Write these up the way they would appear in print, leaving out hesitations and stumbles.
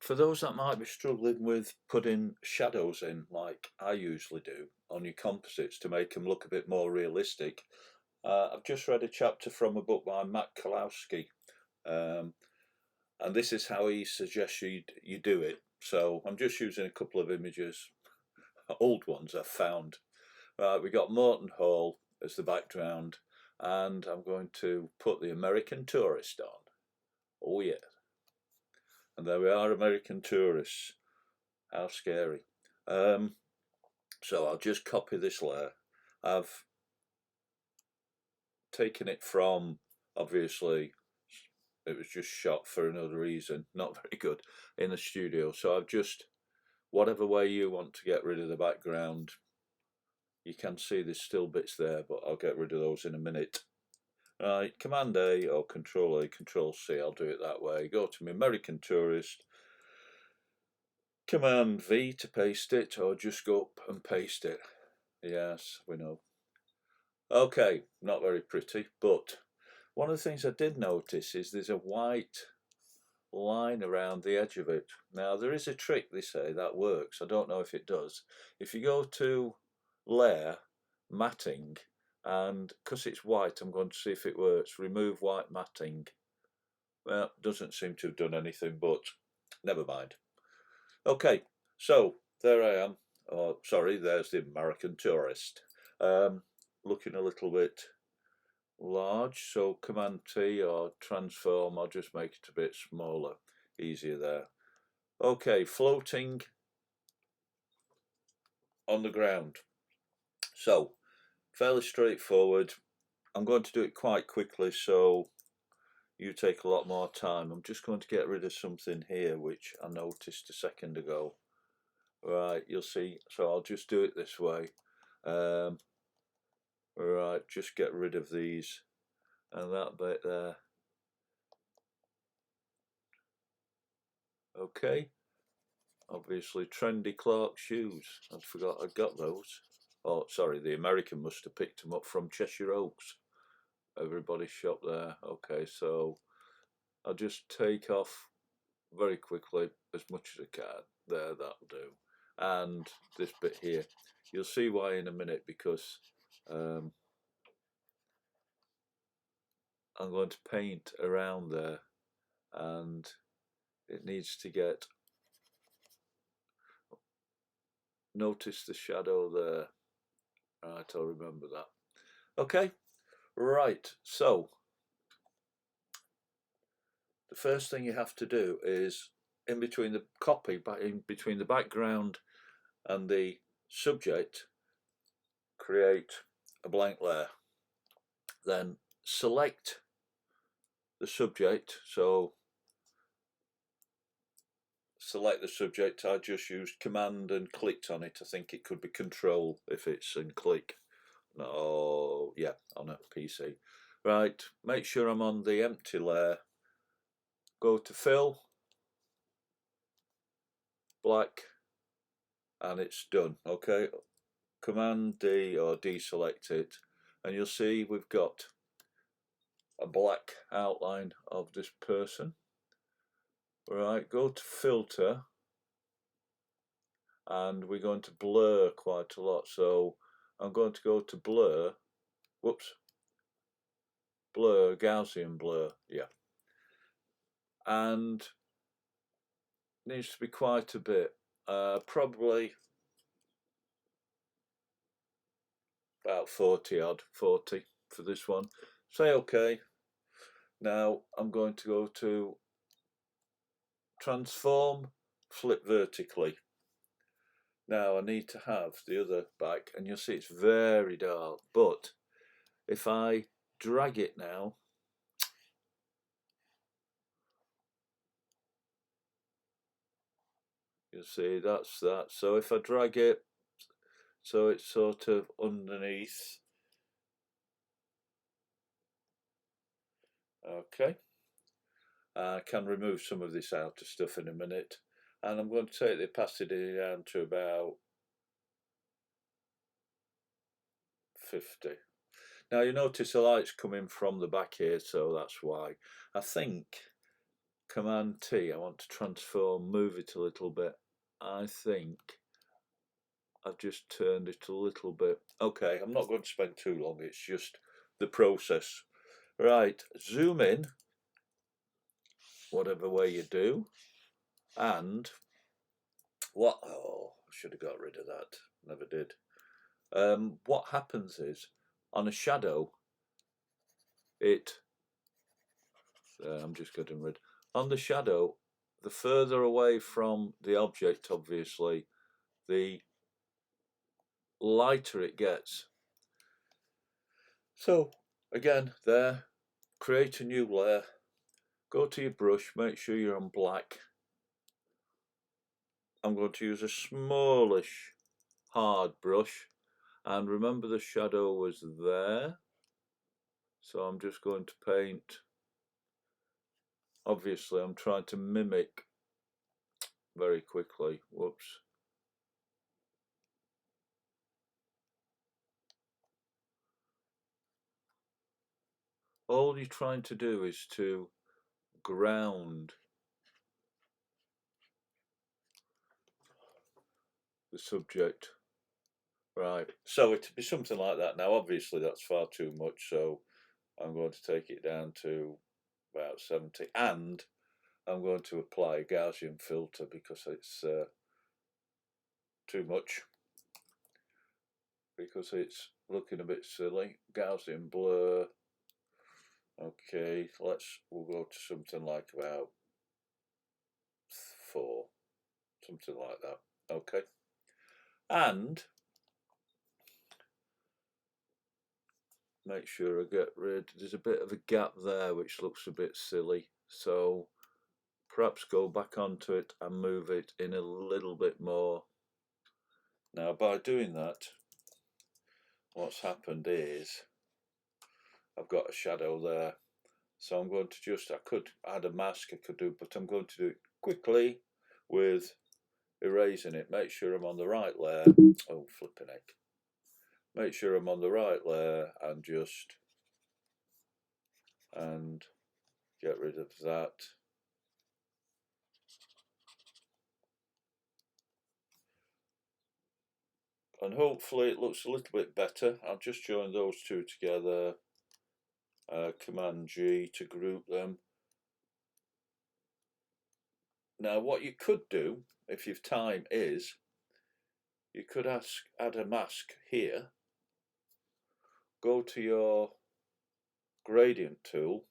For those that might be struggling with putting shadows in, like I usually do, on your composites to make them look a bit more realistic, I've just read a chapter from a book by Matt Kalowski, um, and this is how he suggests you do it. So I'm just using a couple of images, old ones I've found. We got Morton Hall as the background, and I'm going to put the American Tourist on. Oh yeah. And there we are, American tourists. How scary. So I'll just copy this layer. I've taken it from, obviously, it was just shot for another reason, not very good, in the studio. So I've just, whatever way you want to get rid of the background, you can see there's still bits there, but I'll get rid of those in a minute. Right, Command A or Control A, Control C, I'll do it that way. Go to my American Tourist, Command V to paste it, or just go up and paste it. Yes, we know. Okay, not very pretty, but one of the things I did notice is there's a white line around the edge of it. Now, there is a trick, they say, that works. I don't know if it does. If you go to Layer, Matting, and because it's white, I'm going to see if it works. Remove white matting. Well, doesn't seem to have done anything, but never mind. Okay, so there I am. Oh, sorry, there's the American Tourist. Looking a little bit large, so Command T or transform, I'll just make it a bit smaller, easier there. Okay, floating on the ground. So, fairly straightforward. I'm going to do it quite quickly, so you take a lot more time. I'm just going to get rid of something here, which I noticed a second ago. Right, you'll see, so I'll just do it this way. Right, just get rid of these and that bit there. Okay, obviously trendy Clark shoes. I forgot I got those. Oh, sorry, the American must have picked them up from Cheshire Oaks. Everybody's shop there. Okay, so I'll just take off very quickly as much as I can. There, that'll do. And this bit here. You'll see why in a minute, because I'm going to paint around there, and it needs to get, notice the shadow there. Right, I'll remember that. Okay, right, so the first thing you have to do is in between the copy, but in between the background and the subject, create a blank layer. Then select the subject. So select the subject. I just used Command and clicked on it. I think it could be Control if it's and click. No, yeah, on a PC. Right, make sure I'm on the empty layer. Go to Fill, Black, and it's done. Okay, Command D or deselect it, and you'll see we've got a black outline of this person. Right, go to Filter, and we're going to blur quite a lot. So I'm going to go to Blur. Whoops. Blur, Gaussian blur, yeah. And needs to be quite a bit. Probably about 40 odd, 40 for this one. Say okay. Now I'm going to go to Transform, Flip Vertically. Now I need to have the other back, and you'll see it's very dark, but if I drag it now, you'll see that's that. So if I drag it so it's sort of underneath, okay, I can remove some of this outer stuff in a minute, and I'm going to take the opacity down to about 50. Now you notice the light's coming from the back here, so that's why. I think Command T, I want to transform, move it a little bit. I think I've just turned it a little bit. Okay, I'm not going to spend too long, it's just the process. Right, zoom in, whatever way you do, and what, oh, I should have got rid of that, never did. What happens is, on a shadow, I'm just getting rid, on the shadow, the further away from the object, obviously, the lighter it gets. So, again, there, create a new layer, go to your brush, make sure you're on black. I'm going to use a smallish hard brush, and remember the shadow was there, so I'm just going to paint. Obviously I'm trying to mimic very quickly, whoops. All you're trying to do is to ground the subject. Right, so it'd be something like that. Now obviously that's far too much, so I'm going to take it down to about 70, and I'm going to apply a Gaussian filter because it's too much, because it's looking a bit silly. Gaussian blur. Okay, we'll go to something like about 4, something like that. Okay, and make sure I get rid, there's a bit of a gap there which looks a bit silly, so perhaps go back onto it and move it in a little bit more. Now by doing that, what's happened is I've got a shadow there, so I'm going to just, I could add a mask, I could do, but I'm going to do it quickly with erasing it. Make sure I'm on the right layer. Oh, flipping heck. Make sure I'm on the right layer and get rid of that. And hopefully it looks a little bit better. I'll just join those two together. Command G to group them. Now what you could do, if you've time, is you could add a mask here. Go to your gradient tool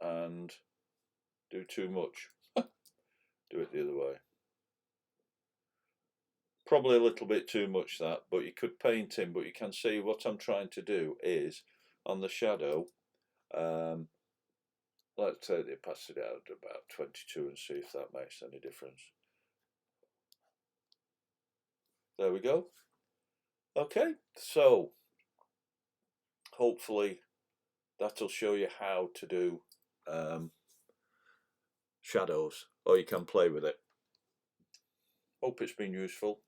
and do too much. Do it the other way. Probably a little bit too much that, but you could paint in, but you can see what I'm trying to do is on the shadow, let's say they pass it out about 22 and see if that makes any difference. There we go. Okay, so hopefully that'll show you how to do shadows, or you can play with it. Hope it's been useful.